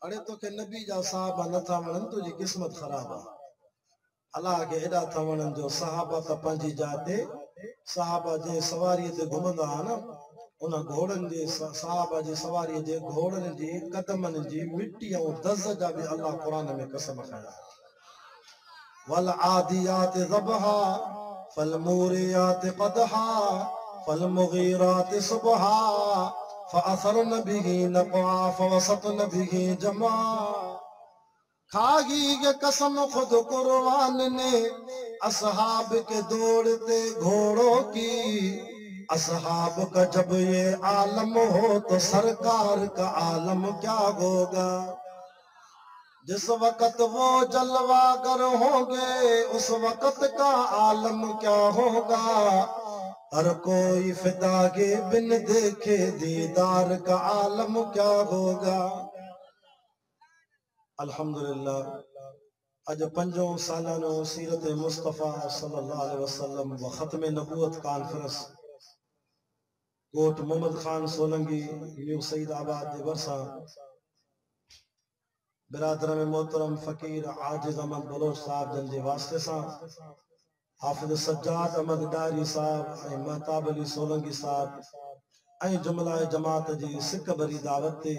अरे तो के नबी जा साहबा न था वणन तुझी किस्मत खराब आ। अल्लाह के एडा था वणन जो सहाबा त पंहिंजी जाते सहाबा जे सवारी ते घुमंदा न उन घोड़न जे सहाबा जी सवारी जे घोड़न जी कदमन जी मिट्टी और दज़ जा भी अल्लाह कुरान में कसम खया। वल आदियात ज़बहा फल मूरियात क़दहा फल मुगीरात सुबहा फअसरन बिही नक़आ फवसतन बिही जमा। खागी के कसम खुद कुर्बान ने असहाब के दौड़ते घोड़ों की। असहाब का जब ये आलम हो तो सरकार का आलम क्या होगा। जिस वक्त वो जलवागर होंगे उस वक्त का आलम क्या होगा। हर कोई फिदा के बिन देखे दीदार का आलम क्या होगा। अल्हम्दुलिल्लाह अज 5 सालानो सीरत मुस्तफ़ा सल्लल्लाहु अलैहि वसल्लम व ख़त्म नबूवत कॉन्फ्रेंस कोट मोहम्मद खान सोलंकी न्यू सईदाबाद जे वरसा बिरादर में मोहतरम फ़कीर आजिज़ अहमद बलोच साहब जन जे वास्ते सां हाफ़िज़ सज्जाद अहमद डारी साहब ऐं महताब अली सोलंकी साहब ऐं जुमला जमात जी सिक भरी दावत ते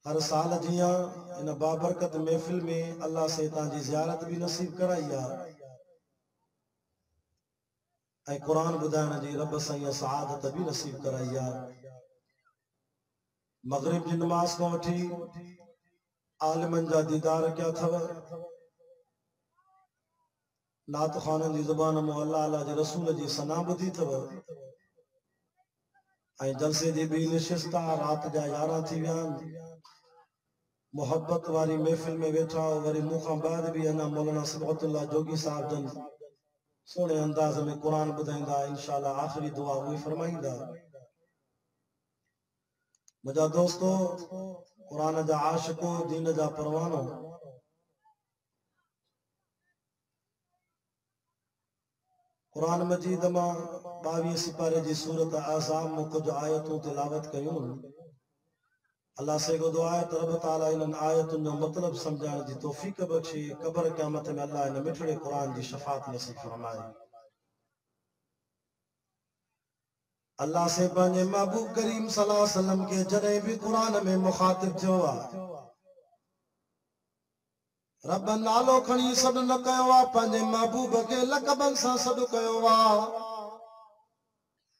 हर साल जिया इन बाबरकत महफिल में अल्लाह से तांजी ज़ियारत भी नसीब कराई आ कुरान बुधाइण जी रब साईं सआदत भी नसीब कराई आ। मगरिब जी नमाज को वठी आलिमन जा दीदार क्या थव नात खानन जी ज़ुबान में अल्लाह जे रसूल जी सना बुधी थव ऐं जलसे जी भी निशिस्त रात जा 11 थी विया मोहब्बत वारी महफिल में वेठा वरी मुखां बाद भी अना मौलाना सिबगतुल्लाह जोगी साहब जन सोने अंदाज में कुरान बुधाइंदा इंशाअल्लाह आखिरी दुआ हुई फरमाइंदा। मुझा दोस्तों कुरान जा आशिको दीन जा परवानो कुरान मजीद मां 22 सिपारे जी सूरत आज़ाब में कुछ आयतों तिलावत कयूं। अल्लाह से को दुआ है रब ताला इन आयतुन जो मतलब समझाने की तौफीक बख्शे कब्र क़यामत में अल्लाह इन मिठड़े कुरान की शफाअत नसीब फरमाए। अल्लाह से पंहिंजे महबूब करीम सल्लल्लाहु अलैहि वसल्लम के जॾहिं भी कुरान में मुखातिब थियो आहे रब नालो खणी सॾु न कयो आहे पंहिंजे महबूब के लक़बनि सां सॾु कयो आहे।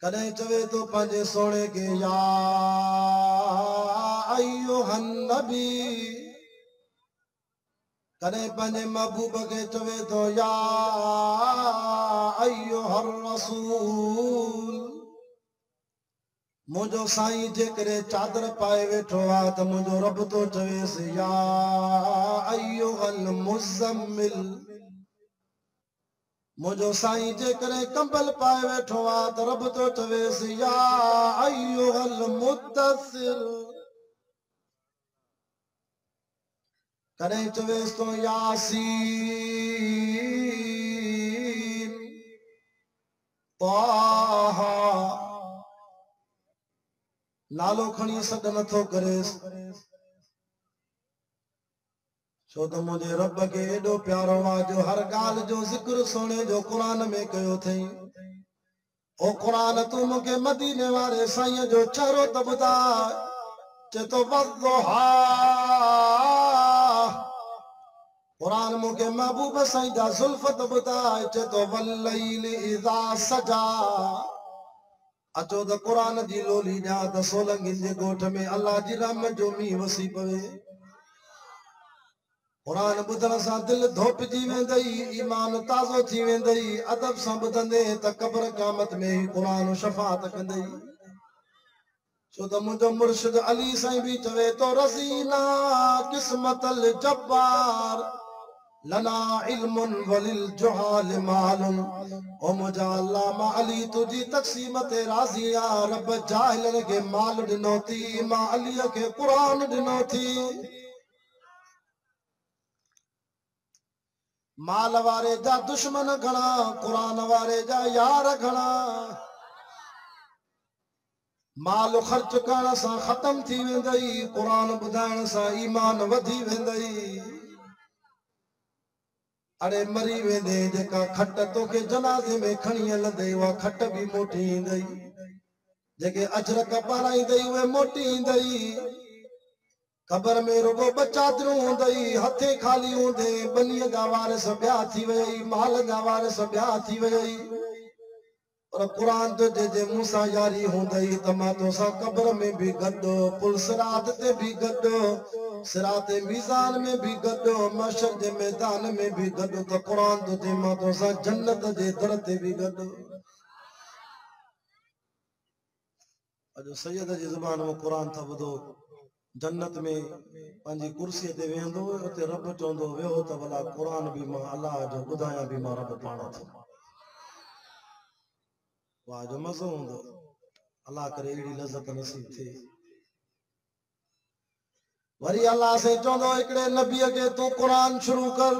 कॾहिं चवे तो पंहिंजे सोणे के या अय्युहन नबी कॾहिं पंहिंजे महबूब के चवे तो या अय्युहर रसूल। मुझो साईं जेकरे चादर पाए वेठो आहे त मुझो रब तो चवेसि या अय्युहल मुज़म्मिल। मुझो साईं जेकरे कंबल पाए वेठो आहे त रब तो चवेसि या अय्युहल मुद्दसिर। कॾहिं चवेसि तो यासीन ताहा नालो खणी सॾ नथो करेसि छो त मुंहिंजे रब खे एॾो प्यारो आहे जो हर ॻाल्हि जो ज़िक्र सोने जो कुरान में कयो अथई। ओ कुरान तूं मूंखे मदीने वारे साईं जो चेहरो त ॿुधाए चए तो वद्दुहा। कुरान मूंखे महबूब साईं जा ज़ुल्फ़ त ॿुधाए चए तो वल्लैल इज़ा सजा। अचो त कुरान जी लोली ॾियां त सोलंगिन जे ॻोठ में अल्लाह जी रहमत जो मींहुं वसी पवे। कुरान ॿुधण सां दिलि धोपिजी वेंदई ईमान ताज़ो थी वेंदई अदब सां ॿुधंदे त क़ब्र क़यामत में ही कुरान शफ़ाअत कंदई। छो त मुंहिंजो मुर्शिद अली साईं भी चवे तो रज़ीना क़िस्मतल जब्बार लना इल्मुन वलिल जुहाल मालुन। ओ मुझा अल्लामा अली तुझी तक़सीम ते राज़ी आ रब जाहिलन के माल ॾिनो थी मां अलीअ खे कुरान ॾिनो थी। माल वारे जा दुश्मन घणा कुरान वारे जा यार घणा। माल खर्च करण सां खत्म थी वेंदई, कुरान ॿुधाइण सां ईमान वधी वेंदई। अड़े मरी वेंदे जेका खट तोखे जनाज़े में खणी हलंदई उहा खट भी मोटी ईंदई, जेके अजरक पाराईंदई उहे मोटी ईंदई। क़बर में रुगो ॿ चादरूं हूंदई, हथे खाली हूंदे बनीअ जा वारिस ॿिया थी वई, माल जा वारिस ॿिया थी वई। पर कुरान तुझे जे मूंसां यारी हूंदई त मां तोसां क़बर में भी गॾु, पुल सिरात ते भी गॾु, सिरात मीज़ान में भी गॾु, महशर जे मैदान में भी गॾु, त कुरान तुझे मां तोसां जन्नत जे दर ते भी गॾु। अॼु सैयद जी ज़ुबान में कुरान था ॿुधो, जन्नत में पंहिंजी कुर्सीअ ते वेहंदो, उते रब चवंदो वेहो त भला कुरान भी मां अलाह जो ॿुधायां भी मां रब पाण थो। वाह जो मज़ो हूंदो, अल्लाह करे अहिड़ी लज़त नसीब थिए। वरी अल्लाह से चवंदो हिकिड़े नबीअ खे तूं कुरान शुरू कर।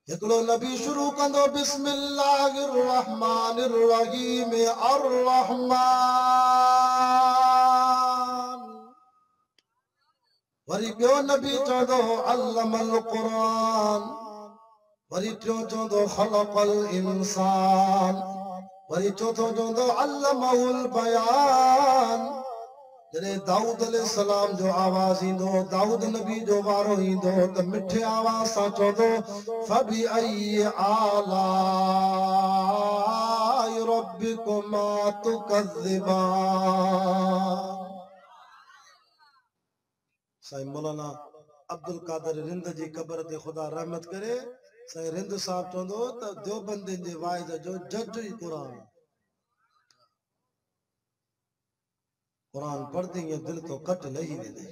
हिकिड़ो नबी शुरू कंदो बिस्मिल्लाहिर रहमानिर रहीम, अर रहमान। वरी ॿियो नबी चवंदो अल्लमल कुरान। वरी टियों चवंदो खलक़ल इंसान। वरी चौथो चवंदो अल्लमहुल बयान। जॾहिं दाऊद अलैहिस्सलाम जो आवाज़ ईंदो, दाऊद नबी जो वारो ईंदो त मिठे आवाज़ सां चवंदो फबी अय्यि आलाई रब्बिकुमा तुकज़्ज़िबान। साईं मौलाना अब्दुल कादिर रिंद जी क़बर ते ख़ुदा रहमत करे, साईं रिंद साहब चवंदो त देवबंदियुनि जे वाइद जो जज ई कुरान। कुरान पढ़दे ये दिल तो कट लही वेंदे।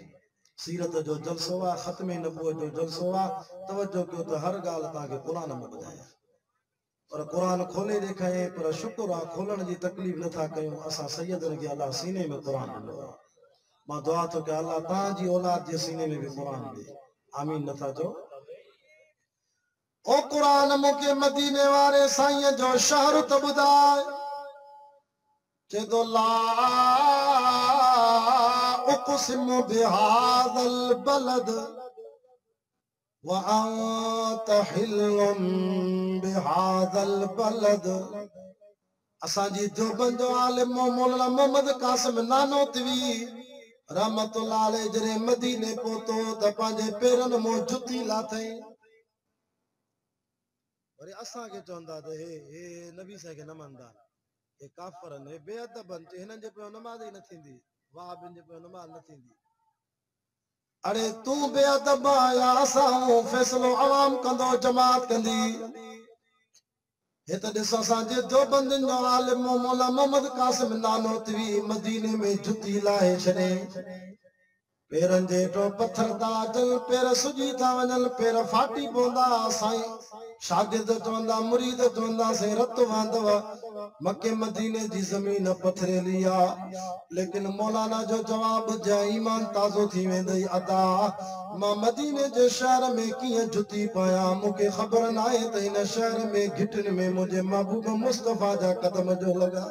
सीरत जो जलसो आहे, ख़त्म नबूवत जो जलसो आहे, तवज्जो कयो त हर ॻाल्हि तव्हांखे कुरान में ॿुधायां। पर कुरान खोले ॾेखारे, पर शुक्र आहे खोलण जी तकलीफ़ नथा कयूं। असां सैयदनि खे अलाह सीने में कुरान ॾिनो आहे। मां दुआ थो कयां अलाह तव्हांजी औलाद जे सीने में भी कुरान ॾे। आमीन नथा चओ? ओ कुरान मूंखे मदीने वारे साईं जो शहर त ॿुधाए। चेदो ला उक़सिमु बिहाज़ल बलद व अंत हिल्लुम बिहाज़ल बलद। असांजी देवबंद जो आलिम मौलाना मोहम्मद कासिम नानोतवी रहमतुल्लाह अलैह जॾहिं मदीने पहुतो त पंहिंजे पेरनि मां जुती लाथई। वरी असांखे चवंदा त हे नबी साईं खे न मञदा, हे काफ़र आहिनि, हे बेअदब आहिनि, हिननि जे पियो नमाज़ ई न थींदी, वहाबियुनि जे पियो नमाज़ न थींदी। अड़े तूं बेअदब आया, असां फ़ैसिलो आवाम कंदो, जमात कंदी। हे त ॾिस असांजे देवबंदियुनि जो आलिम मौलाना मोहम्मद कासिम नानोतवी मदीने में जुती लाहे छॾे। पेरनि जे हेठो पत्थर था अचनि, पेर सुॼी था वञनि, पेर फाटी पवंदा। साईं शागिर्द चवंदा, मुरीद चवंदा साईं रत वांदव, मके मदीने जी ज़मीन पथरेली आहे। लेकिन मौलाना जो जवाब ॿुधाए ईमान ताज़ो थी वेंदई। अदा मां मदीने जे शहर में कीअं जुती पायां, मूंखे ख़बर न आहे त हिन शहर में घिटिन में मुंहिंजे महबूब मुस्तफ़ा जा कदम जो लॻा।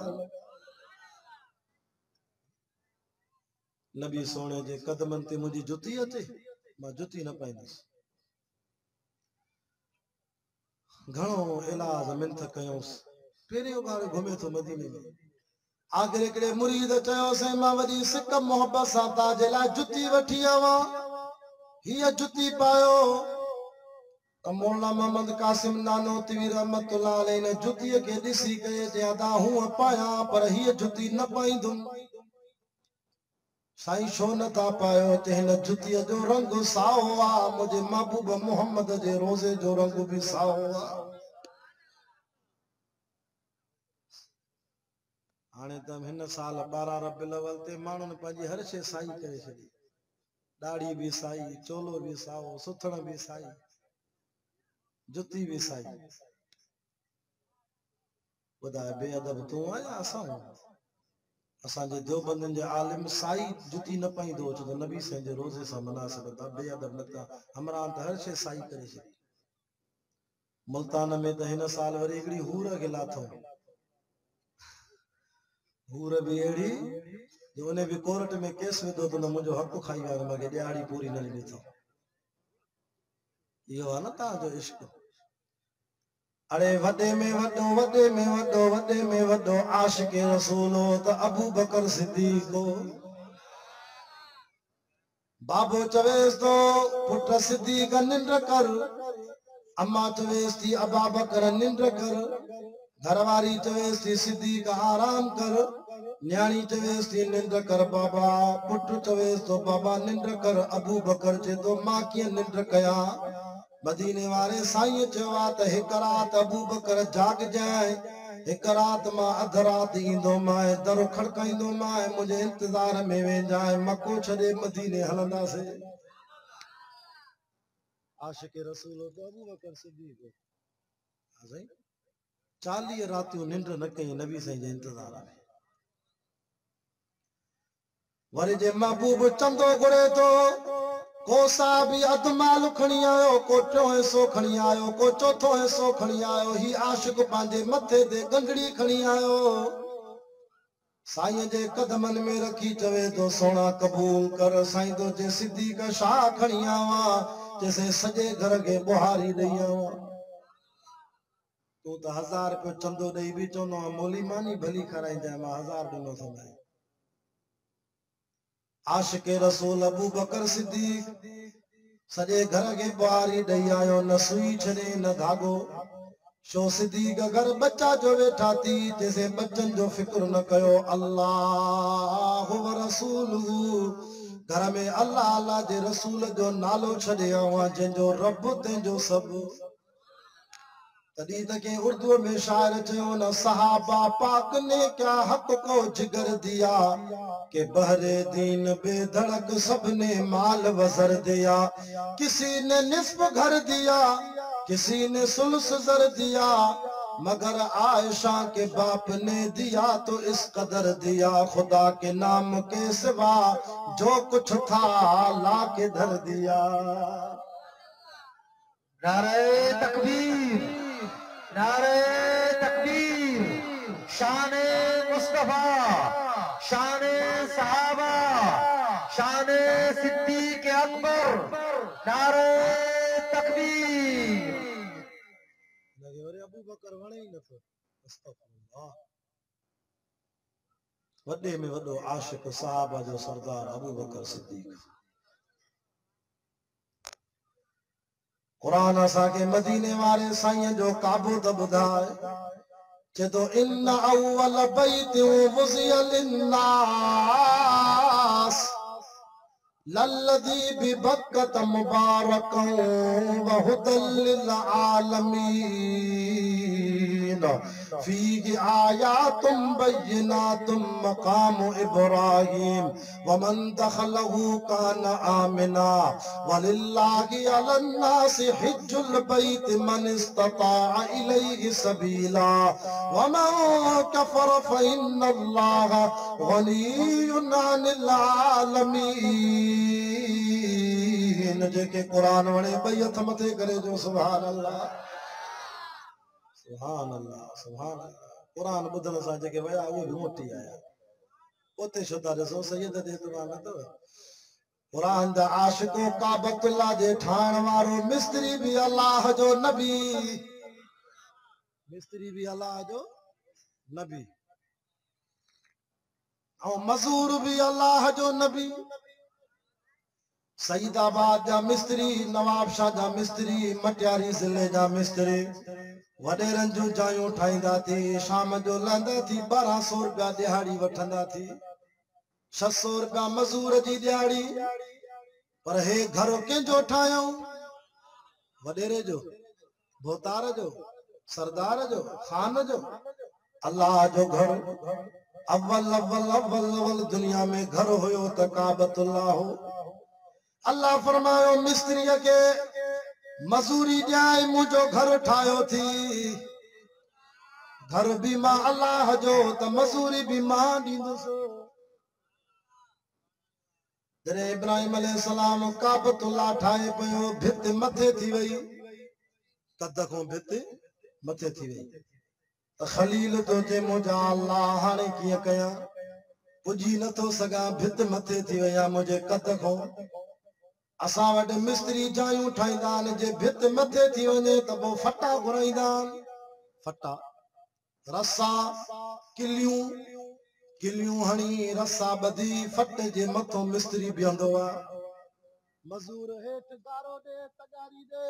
नबी सोने जे कदमनि ते मुंहिंजी जुती अचे, मां जुती न पाईंदुसि। घणो इलाज मिंथ कयूंसि, पहिरियों बार घुमे थो मदीने में। आख़िर हिकिड़े मुरीद चयो साईं मां वरी सिक मोहबत सां तव्हांजे लाइ जुती वठी आवां, हीअ जुती पायो। त मौलाना मोहम्मद कासिम नानोतवी रहमतुल्लाह अलैह इन जुतीअ खे ॾिसी करे चया था हूअं पायां, पर हीअ जुती न पाईंदुमि। साईं छो नथा पायो? त हिन जुतीअ जो रंग साओ आहे, मुंहिंजे महबूब मोहम्मद जे रोज़े जो रंग भी साओ आहे। हाणे त हिन साल 12 रबीउल अव्वल ते माण्हुनि पंहिंजी हर शइ साई करे छॾी। दाढ़ी भी साई, चोलो भी साओ, सुथण भी साई, जुती भी साई। ॿुधाए बेअदब तूं आहियां असां? असांजे देवबंदियुनि जे आलिम साई जुती न पाईंदो, छो त नबी साईं जे रोज़े सां मुनासिब था। बेअदब न था, हमरान त हर शइ साई करे छॾी। मुल्तान में त हिन साल वरी हिकिड़ी हूर खे लाथो। हूर भी अहिड़ी जो उन भी कोर्ट में केस विधो त मुंहिंजो हक़ खाई वियो मूंखे ॾियारी पूरी न ॾिनो। इहो आहे न तव्हांजो इश्क। अरे वॾे में वॾो वॾे में वॾो वॾे में वॾो आशिक़ रसूल हो त अबू बकर सिद्दीक़ हो। बाबो चवेसि थो पुट सिद्दीक़ निंड कर, अम्मा चवेसि थी अबा बकर निंड कर, घरवारी चवेसि थी सिद्दीक़ आराम कर, न्याणी चवेसि थी निंड कर बाबा, पुट चवेसि थो बाबा निंड कर। अबू बकर चए थो मां कीअं निंड कयां। मदीने वारे साईं चयो आहे त हिकु राति अबू बकर जागजांइ, हिकु राति मां अधु राति ईंदोमांइ, दर खड़काईंदोमांइ, मुंहिंजे इंतज़ार में वेंजांइ, मको छॾे मदीने हलंदासीं। आशिक़ रसूल अबू बकर सिद्दीक़ 40 रातियूं निंड न कई नबी साईं जे इंतज़ार में। वरी जे महबूब चंदो घुरे थो, को साहबी अधु माल खणी आयो, को टियों हिसो खणी आयो, को चोथों हिसो खणी आयो। ही आशिक़ पंहिंजे मथे ते गंगड़ी खणी आयो, साईं जे कदमनि में रखी चवे थो सोना क़बूल कर। साईं तो जे सिद्दीक़ छा खणी आवां, चइसे सॼे घर खे बुहारी ॾेई आवां। तूं त 1000 रुपयो चंदो ॾेई बि चवंदो आहे मोली मानी भली खाराईंजांइ, मां 1000 ॾिनो अथमि। आशिक़ रसूल अबू बकर सिद्दीक़ सॼे घर खे बुहारी ॾेई आयो, न सुई छॾे न धाॻो। छो सिद्दीक़ घर बच्चा जो वेठा थी, जैसे बच्चन जो फिक्र न कयो। अल्लाह व रसूलहू, घर में अल्लाह अल्लाह जे रसूल जो नालो छॾे आवां, जंहिंजो रब तंहिंजो सभु। तॾहिं त के उर्दू में शायर चयो न, सहाबा पाक ने क्या हक को जिगर दिया, के बहरे दीन बेधड़क सबने माल वजर दिया। किसी ने निस्फ घर दिया, किसी ने सुल्स जर दिया, मगर आयशा के बाप ने दिया तो इस कदर दिया। खुदा के नाम के सिवा जो कुछ था ला के धर दिया। नारे तकबीर, नारे तकबीर। शाने मुस्तफा, शाने सहाबा, शाने सिद्दीक़ अकबर, नारे तकबीर। अबू बकर वणे ई नथो। अस्तगफिरुल्लाह। वॾे में वॾो आशिक़ सहाबा जो सरदार अबू बकर सिद्दीक़। कुरान असांखे मदीने वारे साईं जो काबो त ॿुधाए, चए थो इन अव्वल बैतिन वुज़िया लिन्नास लल्लज़ी बिबक्कत मुबारकन व हुदल लिल आलमीन फीहि आयातुम बय्यिनातुम मकाम इब्राहीम व मन दखलहु कान आमिना वलिल्लाहि अलन्नासि हिज्जुल बैत मन इस्तताअ इलैहि सबीला व मन कफर फइन्नल्लाह गनियुन अनिल आलमीन। जेके कुरान वणे ॿई हथ मथे करे जो सुभान अल्लाह, सुभान अल्लाह, सुभान अल्लाह। कुरान ॿुधण सां जेके विया उहे बि मोटी आया। उते शुदा ॾिसो सैयद जे दुकान अथव। कुरान जा आशिक़ो काबतुल्लाह जे ठाहिण वारो मिस्त्री बि अल्लाह जो नबी, मिस्त्री बि अल्लाह जो नबी, ऐं मज़ूर बि अल्लाह जो नबी। सईदाबाद जा मिस्त्री, नवाब शाह जा मिस्त्री, मटियारी ज़िले जा मिस्त्री वॾेरनि जूं जायूं ठाहींदा थी, शाम जो लहंदा थी, 1200 रुपया दिहाड़ी वठंदा थी, 600 रुपया मज़ूर जी दिहाड़ी। पर हे घर कंहिंजो ठाहियूं? वॾेरे जो, भोतार जो, सरदार जो, खान जो? अल्लाह जो घर। अव्वल अव्वल अव्वल अव्वल दुनिया में घर हुयो त काबतुल्लाह हो। अल्लाह फरमायो मिस्त्रीअ खे मज़ूरी ॾियाई, मुंहिंजो घर ठाहियो थी। घर बि मां अल्लाह जो त मज़ूरी बि मां ॾींदुसि। जॾहिं इब्राहिम अलैहिस्सलाम काबतुल्लाह ठाहे पियो, भित मथे थी वई, कद खां भित मथे थी वई। खलील तो जे मुझा अल्लाह हाने किया कया पुजी न तो सगा भित मथे थी वया मुझे कद को असा वट मिस्त्री जायूं ठाईंदा न जे भित मथे थी वने त पो फटा घुराईंदा फटा रसा किलियूं किलियूं हणी रसा बधी फट जे मथो मिस्त्री बिहंदो आ मजूर हेठ गारो दे तगारी दे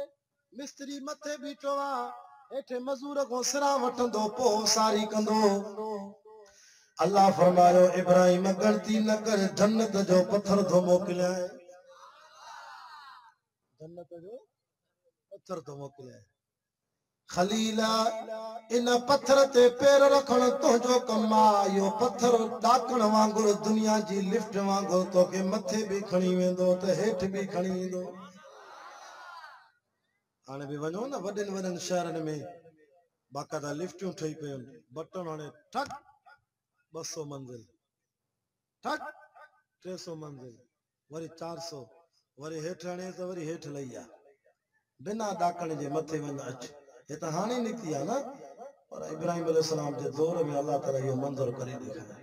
मिस्त्री मथे बीठो आ हेठे मजूर को सिरा वठंदो पो सारी कंदो अल्लाह फरमायो इब्राहिम गलती न कर जन्नत जो पत्थर थो मोकिलिया जन्नत जो पत्थर थो मोकिलिया खलीला इन पत्थर ते पैर रखण तुंहिंजो कम आहे इहो पत्थर ॾाकण वांगुरु दुनिया जी लिफ्ट वांगुरु तोखे मथे बि खणी वेंदो त हेठि बि खणी ईंदो हाणे बि वञो न वॾनि वॾनि शहरनि में बाक़ाइदा लिफ्टियूं ठही पियूं बटन हाणे ठक 200 मंज़िल ठक 300 मंज़िल वरी 400 वरी हेठि हणे त वरी हेठि लही आ बिना ॾाकण जे मथे वञ अच ये तो हाने निकती है ना और इब्राहिम अलैहिस्सलाम के दौर में अल्लाह ताला ये मंजर करे दिखाया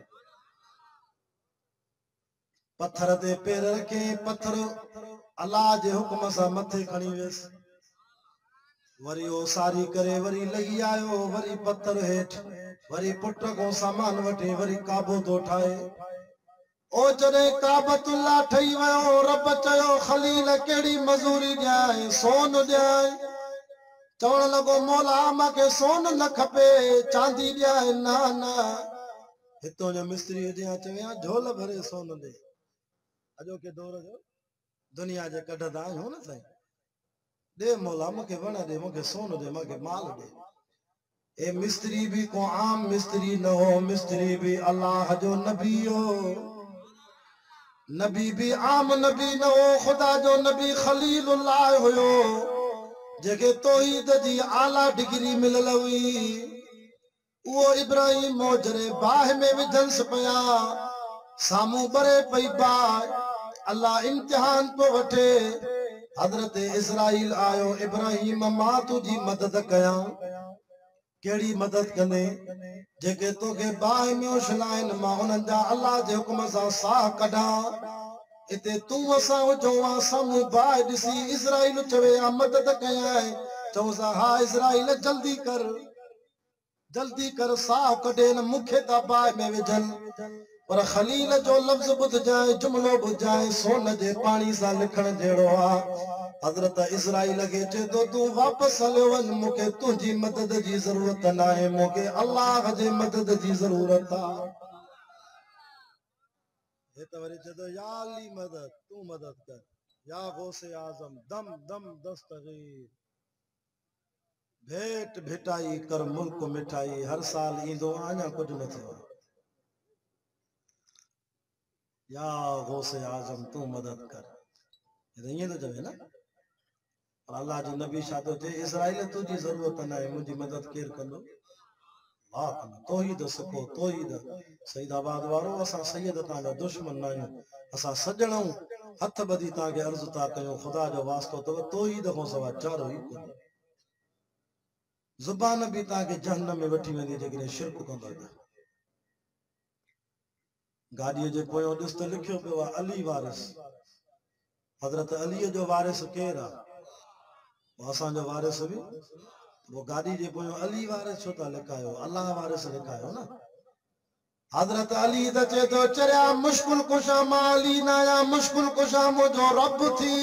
पत्थर ते पैर रखे पत्थर अल्लाह जे हुक्म सां मथे खणी वेस वरी ओ सारी करे वरी लही आयो वरी पत्थर हेठ वरी पुट को सामान वठी वरी काबो तो ठाए ओ जने काबतुल्लाह ठही वयो रब चयो खलील केड़ी मजूरी ॾियाए सोन ॾियाए चवण लॻो मौला मूंखे सोन न खपे चांदी ॾियाए ना ना हितों जो मिस्त्री हुजे चवे झोल भरे सोन ॾे अॼोके दौर जो दुनिया जे कढंदा आहियूं न साईं ॾे मौला मूंखे वण ॾे मूंखे सोन ॾे मूंखे माल ॾे ए मिस्त्री भी को आम मिस्त्री न हो मिस्त्री भी अल्लाह जो नबी हो नबी भी आम नबी न हो खुदा जो नबी खलीलुल्लाह हुयो जेके तौहीद जी आला डिग्री मिलल हुई वो इब्राहिम मोजरे बाह में विझंस पया सामू बरे पई बाह अल्लाह इम्तिहान तो वठे हजरत इस्राइल आयो इब्राहिम मां तुझी मदद कया केड़ी मदद कने जेके तोखे बाह में उछलाइन मां उन्हनि जा अल्लाह जे हुक्म सां साह कढा इते तू असा जो सामू बाह ॾिसी इस्राइल चवे आ मदद कया है चौसा हा इस्राइल जल्दी कर साह कढे न मुखे ता बाह में विझन पर खलील जो लफ्ज बुध जाए जुमलो बुध जाए सोन जे पानी सा लिखण जेड़ो आ हजरत इस्राइल के चे तो तू वापस हलियो वन मुखे तुझी मदद जी जरूरत ना है मुखे अल्लाह जे मदद जी जरूरत आ ये तो वरी चदो या अली मदद तू मदद कर या गौसे आजम दम दम दस्तगीर भेट भेटाई कर मुल्क मिठाई हर साल ईंदो आया कुछ न थियो या गौसे आजम तू मदद कर ये तो चवे ना और अल्लाह जो नबी शादो थे इस्राइल तुझी जरूरत ना है मुझी मदद केर कंदो तौहीद सिखो तौहीद सईदाबाद वारो असा सैयद तांजा दुश्मन ना आहियूं असा सजणऊं हथ बदी तांखे अर्ज ता कयूं खुदा जो वास्तो तव तौहीद को सवा चारो ही कोन जुबान भी तांखे जहन्नम में वठी वेंदी जेकॾहिं शिरक कंदो गाड़ीअ जे पोयों ॾिस त लिखियो पियो आहे अली वारिस हज़रत अलीअ जो वारिस केरु आहे असांजो वारिस बि वो गाड़ी जे पोयों अली वारिस छो था लिखायो अल्लाह वारिस लिखायो न हजरत अली द चे तो चरिया मुश्किल कुशा माली ना या मुश्किल कुशा मुझो रब थी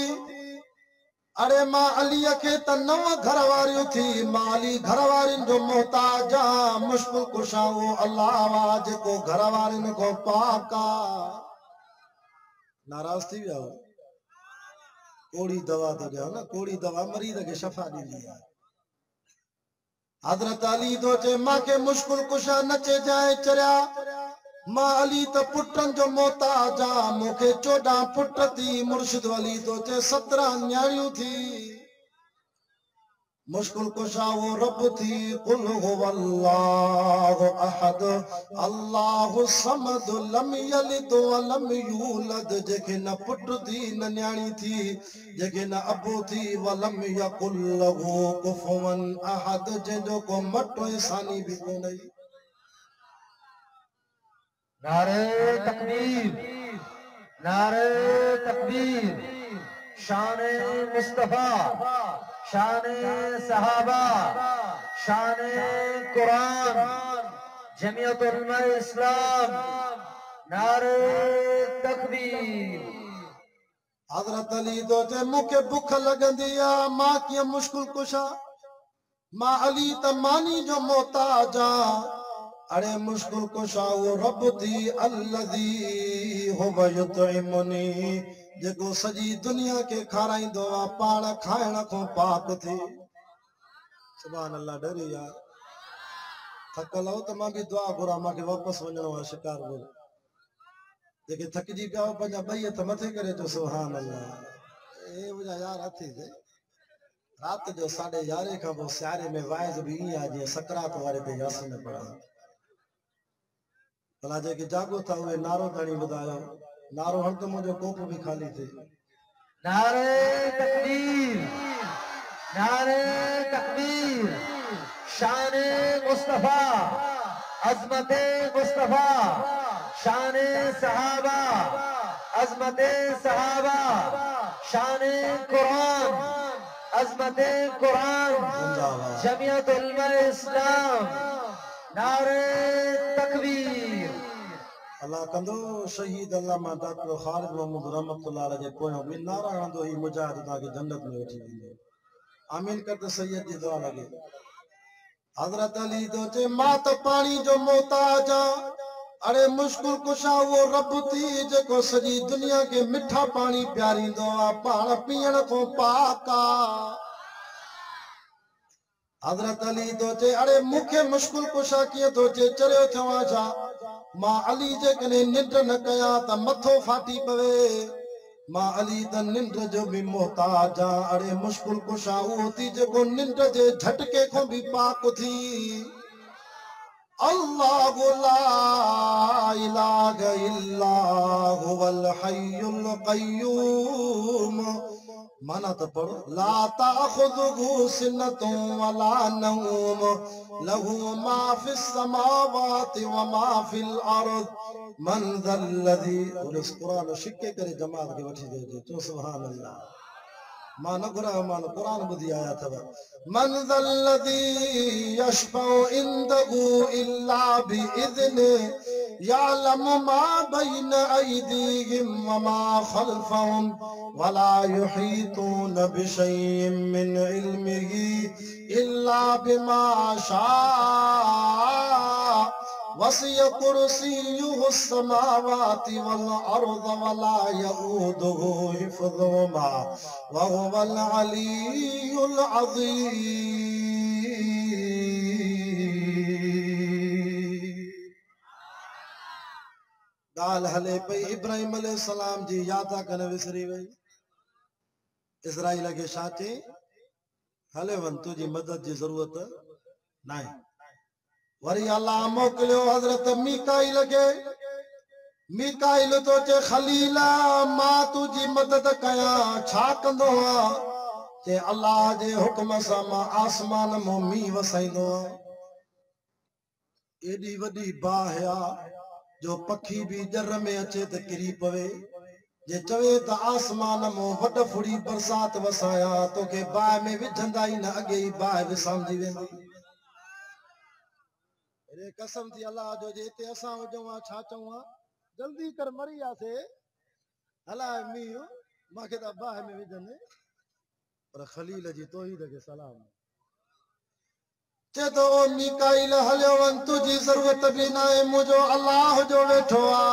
अरे मां अली के त नव घर वारियूं थी माली घर वारिन जो मोहताज मुश्किल कुशा वो अल्लाह वा जेको घर वारिन को पाका नाराज थी विया कोड़ी दवा तो ॾियो न कोड़ी दवा मरीज के शफा ॾींदी आहे हजरत अली तो चे मां के मुश्किल कुशा नचे जाए चरिया मां अली त पुटन जो मोहताज मूंखे 14 पुट थी मुर्शिद अली तो चे 17 न्याणियूं थी मुश्किल कुशा वो रब थी कुल हुवल्लाहु अहद अल्लाहु समद लम यलिद व लम यूलद जेके न पुट थी न न्याणी थी जेके न अबू थी व लम यकुल लहू कुफुवन अहद जो को मटो इंसानी भी कोन्हे। नारे तकबीर, नारे तकबीर। शाने मुस्तफा, शाने सहाबा, शाने कुरान, जमीयत उलमा इस्लाम। नारे तकबीर। हजरत अली तो जे मुखे भुख लगंदी आ मां कीअं मुश्किल कुशा मां अली त मानी जो मोहताज आ। अरे मुश्किल कुशा वो रब थी अल्लज़ी हुव युतइमुनी जेको सजी दुनिया के खाराइंदो आ पाण खाइण खां पाक थी। सुभान अल्लाह। डरी यार थकल हो त मां भी दुआ घुरा मांखे वापस वञणो आहे शिकार बोल जेके थकजी पिया हो पंहिंजा ॿई हथ मथे करे चो सुभान अल्लाह। ए मुंहिंजा यार हथी थे रात जो 11:30 खां पोइ सियारे में वाइज़ भी ईअं आहे जीअं सकरात वारे ते यासीन पढ़ा। भला जेके जागो था उहे नारो ताणी ॿुधायो। नारो हण त मुंहिंजो कोप भी खाली थे। नारे तकबीर, नारे तकबीर। शाने मुस्तफा, अजमते मुस्तफा, शाने सहाबा, अजमते सहाबा, शाने कुरान, अजमते कुरान, जमीयत उलमा इस्लाम। नारे तकबीर। अल्लाह कंदो शहीद अल्लामा डॉक्टर खालिद मोहम्मद रहमतुल्लाह अलैहि जे पोयों भी नारा हणंदो ही मुजाहिद तव्हांखे जन्नत में वठी वेंदो। आमीन कर त सैयद जी दुआ लगे। हजरत अली तो चे मां त पानी जो मोहताज आ। अरे मुश्किल कुशा वो रब थी जेको सजी दुनिया के मिठा पानी प्यारींदो आ पाण पीअण खां पाक आ। हजरत अली तो चे अरे मुखे मुश्किल कुशा कीअं तो चे चरियो थियां छा मां अली जे कने निंड न कया त मथो फाटी पवे। मां अली त निंड जो भी मोहताज आ। अरे मुश्किल कुशा उहो थी जेको निंड जे झटके खां भी पाक थी। अल्लाहु ला इलाहा इल्ला हुवल हय्युल क़य्यूम। माना तो पढ़ो ला ताखुज़ुहु सिन्नतुन वला नौम लहू मा फिस समावाति व मा फिल अर्द मन ज़ल्लज़ी। और इस कुरान शिक्के करे जमात के वठी दे तो सुभान अल्लाह। मां न घुरायो मां कुरान ॿुधी आया अथव। मन ज़ल्लज़ी यशफ़उ इंदहु इल्ला बिइज़्नि यालम मा बैन अयदीहिम व मा खल्फहुम वला युहीतून बिशैइन मिन इल्मिही इल्ला बिमा शाअ वसिअ कुर्सियुहु अस्समावाति वल अर्द वला यऊदुहु हिफ्ज़ुहुमा व हुवल अलियुल अज़ीम। गाल हले पई इब्राहिम अलैहिस्सलाम जी यादा कन विसरी वई। इस्राइल के छा चई हले वन तुझी मदद जी जरूरत नाहे। वरी अल्लाह मोकिलियो हजरत मीकाइल के। मीकाइल तो चे खलीला मां तुझी मदद कया छा कंदो आ चे अल्लाह जे हुक्म सां मां आसमान मां मींहुं वसाईंदो आ। एडी वडी बाह आ जो पखी भी जर में अचे त किरी पवे। जे चवे त आसमान मां वड फुड़ी बरसात वसाया तोखे बाह में विझंदा ई न अॻे ई बाह विसामजी वेंदी। अरे कसम थी अल्लाह जो जे हिते असां हुजूं आ छा चऊं आ जल्दी कर मरी आसे हला मींहुं मांखे त बाह में विझनि। पर खलील जी तौहीद खे सलाम चे तो मीकाइल हलियो वन तुझी जरूरत भी न आहे मुंहिंजो अल्लाह जो वेठो आ।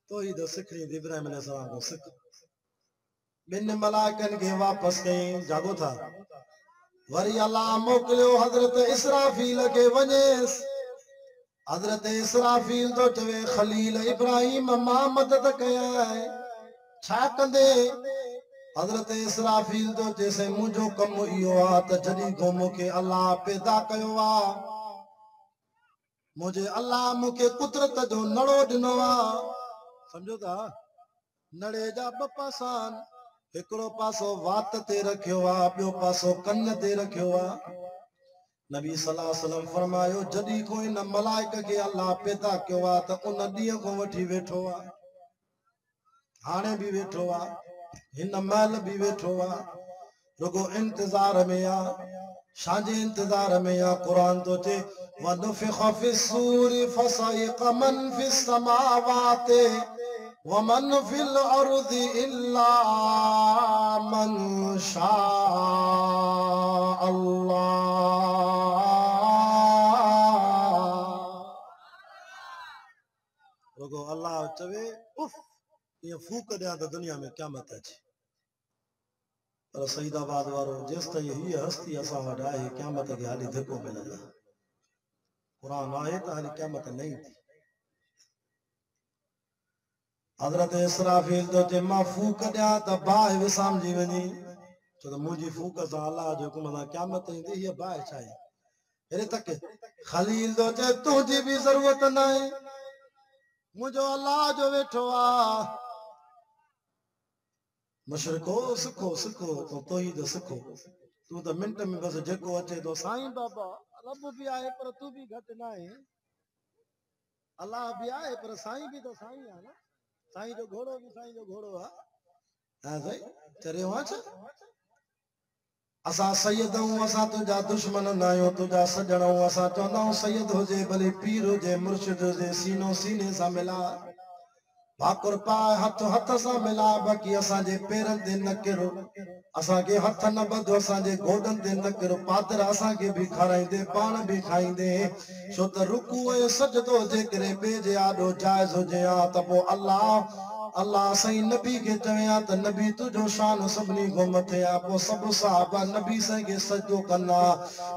तौहीद सिखणी इब्राहिम अलैहिस्सलाम को सिख। बिन मलाइकनि खे वापस कयईं जागो था। वरी अल्लाह मोकिलियो हजरत इसराफील के वञेस। हजरत इसराफील तो चवे खलील इब्राहिम मां मदद कया है छा कंदे। हज़रत इसराफील जो जैसे मुझो कम इहो आ त जॾहिं को मूंखे अल्लाह पैदा कयो आ मुझे अल्लाह मूंखे कुदरत जो नड़ो ॾिनो आ समझो था नड़े जा ॿ पासा हिकिड़ो पासो वात ते रखियो आ ॿियो पासो कन ते रखियो आ नबी सल्लल्लाहु अलैहि वसल्लम फरमायो जॾहिं को इन मलाइक खे अल्लाह पैदा कयो आ त उन ॾींहं खां वठी वेठो आ हाणे बि वेठो आ हिन महिल बि वेठो आ रुगो इंतज़ार में आ छाजे इंतज़ार में आ क़ुरान तो चे वनुफ़िख़ फ़िस्सूरि फ़सइक़ मन फ़िस्समावाति वमन फ़िल अर्ज़ि इल्ला मन शाअ अल्लाह रुगो अल्लाह चवे उफ ये फूक दिया तो दुनिया में क़यामत अचे पर सईदाबाद वारो जेस ताईं हीअ हस्ती असां वटि आहे क़यामत खे हाली धिको मिलंदा क़ुरान आहे त हाली क़यामत न ईंदी हज़रत इसराफील तो चए मां फूक ॾियां त बाहि विसामजी वञे छो त मुंहिंजी फूक सां अलाह जो हुकुम सां क़यामत ईंदी हीअ बाहि छा आहे हेॾे तक खलील तो चए तुंहिंजी बि ज़रूरत न आहे मुंहिंजो अलाह जो वेठो आहे मुशरिको सिखो सिखो तो तौहीद सिखो तू तो मिंट में बस जेको अचे तो साईं बाबा रब भी आहे पर तू भी घट ना आहे अल्लाह भी आहे पर साईं भी तो साईं आहे ना साईं जो घोड़ो भी साईं जो घोड़ो आहे हां साईं चरियो आहे छा असां सैयद हूं असां तुंहिंजा दुश्मन न आहियूं तुंहिंजा सजण हूं असां चवंदा आहियूं सैयद हुजे भले पीर हुजे मुर्शिद हुजे सीनो सीने सां मिला भाकुर पाए हथ हथ सां मिला बाक़ी असांजे पेरनि ते न किरो असांखे हथ न ॿधो असांजे गोॾनि ते न किरो पादर असांखे बि खाराईंदे पाण बि खाईंदे छो त रुकू ऐं सजदो जेकॾहिं ॿिए जे आॾो जाइज़ हुजे हा त पोइ अल्लाह साईं नबी खे चवे हा त नबी तुंहिंजो शान सभिनी खां मथे आहे पोइ सभु साहबा नबी साईं खे सजदो कंदा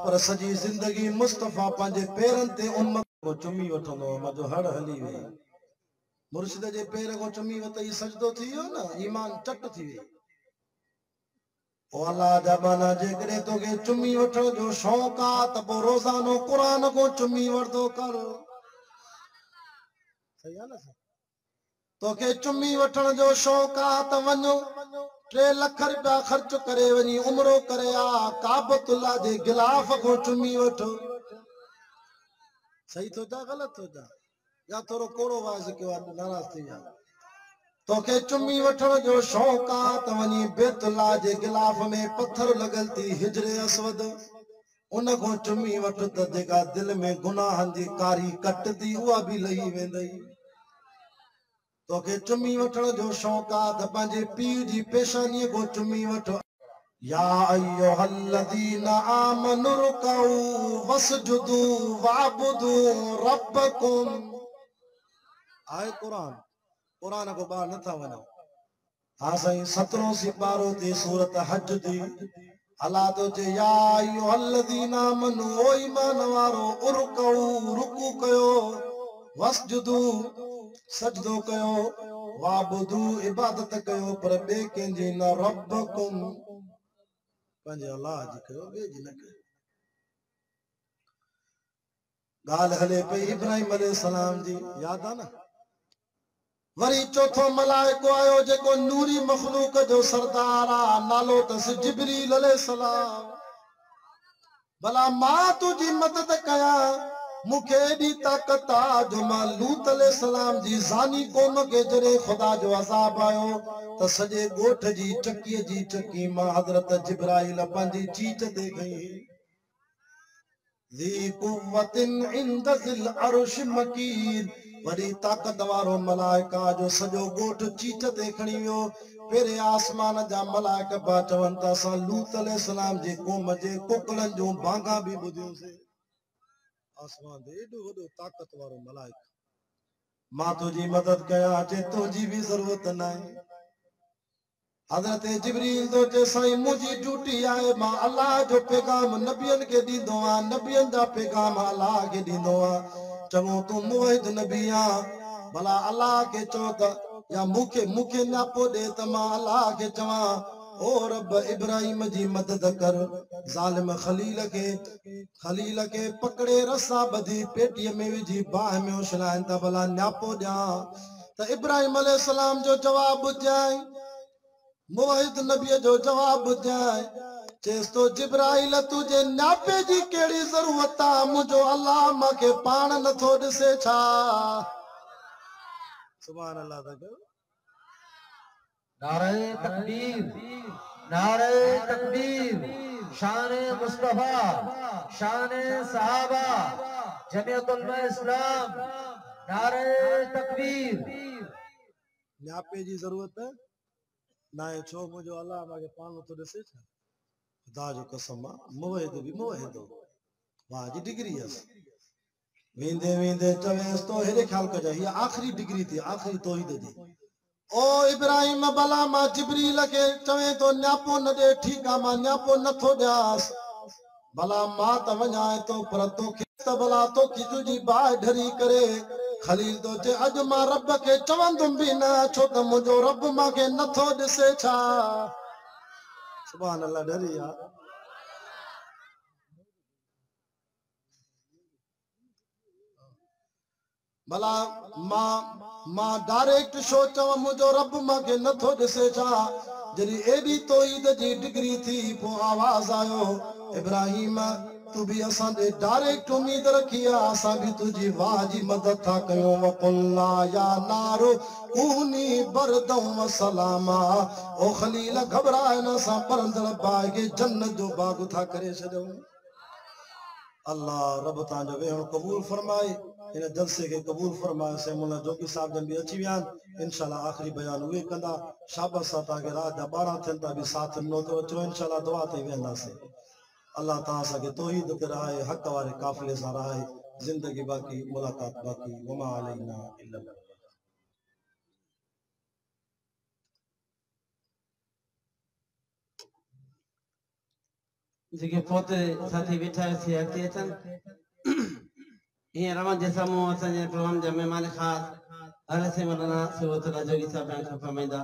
पर सॼी ज़िंदगी मुस्तफ़ा पंहिंजे पेरनि ते उम्मत को चुमी वठंदो मुंहिंजो हड़ हली वई मुर्शिद जे पेर को चुमी वतई सजदो थी वियो न ईमान चट थी वई ओ अल्लाह जा बाना जेकॾहिं तोखे चुमी वठण जो शौक़ आहे त पोइ रोज़ानो क़ुरान को चुमी वठंदो कर सही आहे न तोखे चुमी वठण जो शौक़ आहे त वञो 3 लाख रुपया ख़र्च करे वञी उमरो करे आ काबतुल्लाह जे गिलाफ को चुमी वठो सही तो जा ग़लत तो जा या थोरो कोड़ो वाज़ कयो आहे नाराज़ थी विया तोखे चुमी वठण जो शौक़ आहे त वञी बैतुल्लाह जे गिलाफ में पत्थर लॻल थी हिजरे असवद उन खां चुमी वठ त जेका दिलि में गुनाहनि जी कारी कट थी उहा बि लही वेंदई तोखे चुमी वठण जो शौक़ आहे त पंहिंजे पीउ जी पेशानीअ को चुमी वठ या अय्युहल्लज़ीना आमनु रुकऊ वसजुदू वाबुदू रब्बकुम आए क़ुरान को बाहर नथा वञो हां साईं 17 सिपारो थी सूरत हज थी अल्लाह तो चे या अय्युहल्लज़ीना आमनु ओ ईमान वारो उरकऊ रुकू कयो वसजुदू सजदो कयो वाबुदू इबादत कयो पर बे कंहिंजी न रब्बकुम पंहिंजे अल्लाह जी कयो ॿिए जी न कयो ॻाल्हि हले पई इब्राहिम अलैहिस्सलाम जी यादि आहे न वरी चौथो मलाइको आयो जेको नूरी मखलूक जो सरदार आहे नालो अथसि जिब्रील अलैहिस्सलाम भला मां तुंहिंजी मदद कयां मूंखे एॾी ताक़त आहे जो मां लूत अलैहिस्सलाम जी ज़ानी क़ौम खे जॾहिं ख़ुदा जो अज़ाब आयो त सॼे ॻोठ जी चकीअ जी चकी मां हज़रत जिब्राइल पंहिंजी चीच ते खई ذی قوت عند ذی العرش मकीन वरी ताक़त वारो मलाइका जो सॼो ॻोठ चीच ते खणी वियो पहिरें आसमान जा मलाइका पिया चवनि त असां लूत अलैहिस्सलाम जी क़ौम जे कुकड़नि जूं बांगा बि ॿुधियूंसीं आसमान ते एॾो वॾो ताक़त वारो मलाइका मां तुंहिंजी मदद कयां अचे तुंहिंजी बि ज़रूरत न आहे हज़रत जिब्रील तो चे साईं मुंहिंजी ड्यूटी आहे मां अल्लाह जो पैगाम नबियनि खे ॾींदो आहियां नबियनि जा पैगाम अल्लाह खे ॾींदो आहियां चङो तूं मुवहिद नबी आहे भला अल्लाह खे चओ त या मूंखे न्यापो ॾे त मां अल्लाह खे चवां ओ रब इब्राहिम जी मदद कर ज़ालिम खलील के पकड़े रसा बधी पेटीअ में विझी बाह में उछलाइन त भला न्यापो ॾियां त इब्राहिम अलैहिस्सलाम जो जवाब ॿुधाई मुवहिद नबीअ जो जवाब ॿुधाई चेस तो जिब्राइल तुझे न्यापे जी केड़ी जरूरत आ मुझो अल्लाह मूंखे पाण नथो ॾिसे छा सुभान अल्लाह था कयो नारे तकबीर नारे तकबीर शान मुस्तफा शान सहाबा जमीयतुल इस्लाम नारे तकबीर न्यापे जी जरूरत ना है छो मुझो अल्लाह मूंखे पाण नथो ॾिसे छा खुदा जो कसम मुवहिद भी मुवहिद वाह जी डिग्री है वेंदे वेंदे चवेस तो हेरे ख्याल कजा ये आखिरी डिग्री थी आखिरी तौहीद जी ओ इब्राहिम भला मां जिब्रील के चवे तो न्यापो न दे ठीक आ मां न्यापो नथो ॾियास भला मां त वञा तो पर तोखे त भला तो किजू जी बाहि ढरी करे खलील तो चे अॼु मां रब के चवंदुमि बि न छो त मुंहिंजो रब मूंखे नथो ॾिसे छा सुभान अल्लाह डरी आ भला मां डायरेक्ट शो चवां मुंहिंजो रब मूंखे नथो ॾिसे छा जॾहिं एॾी तौहीद जी डिग्री थी पोइ आवाज़ आयो इब्राहिम तू भी असां ॾे डायरेक्ट उम्मीद रखी आहे असां भी तुंहिंजी वाह जी मदद था कयूं वकुल्ला या नारो कूनी बरदम व सलामा ओ खलील घबराए न असां परंदड़ बाग खे जन्नत जो बाग था करे छॾियूं अल्लाह रब तव्हांजो वेहण क़बूल फरमाए इन जलसे के कबूल फरमाए से मुला जोगी साहब जन भी अची विया इंशाल्लाह आखिरी बयान उहे कंदा शाबाश सां के रात 12 थियन ता भी साथ नो तो अचो इंशाल्लाह दुआ ते वेंदासीं अल्लाह ताला सां तौहीद ते रहाए हक वारे काफिले सां रहाए जिंदगी बाकी मुलाकात बाकी वमा अलैना इल्ला जेके पोते साथी वेठा से अॻिते अचनि हीअं रवनि जे साम्हूं असांजे प्रोग्राम जा महिमान ख़ासि हर से मौलाना जोगी साहब फरमाईंदा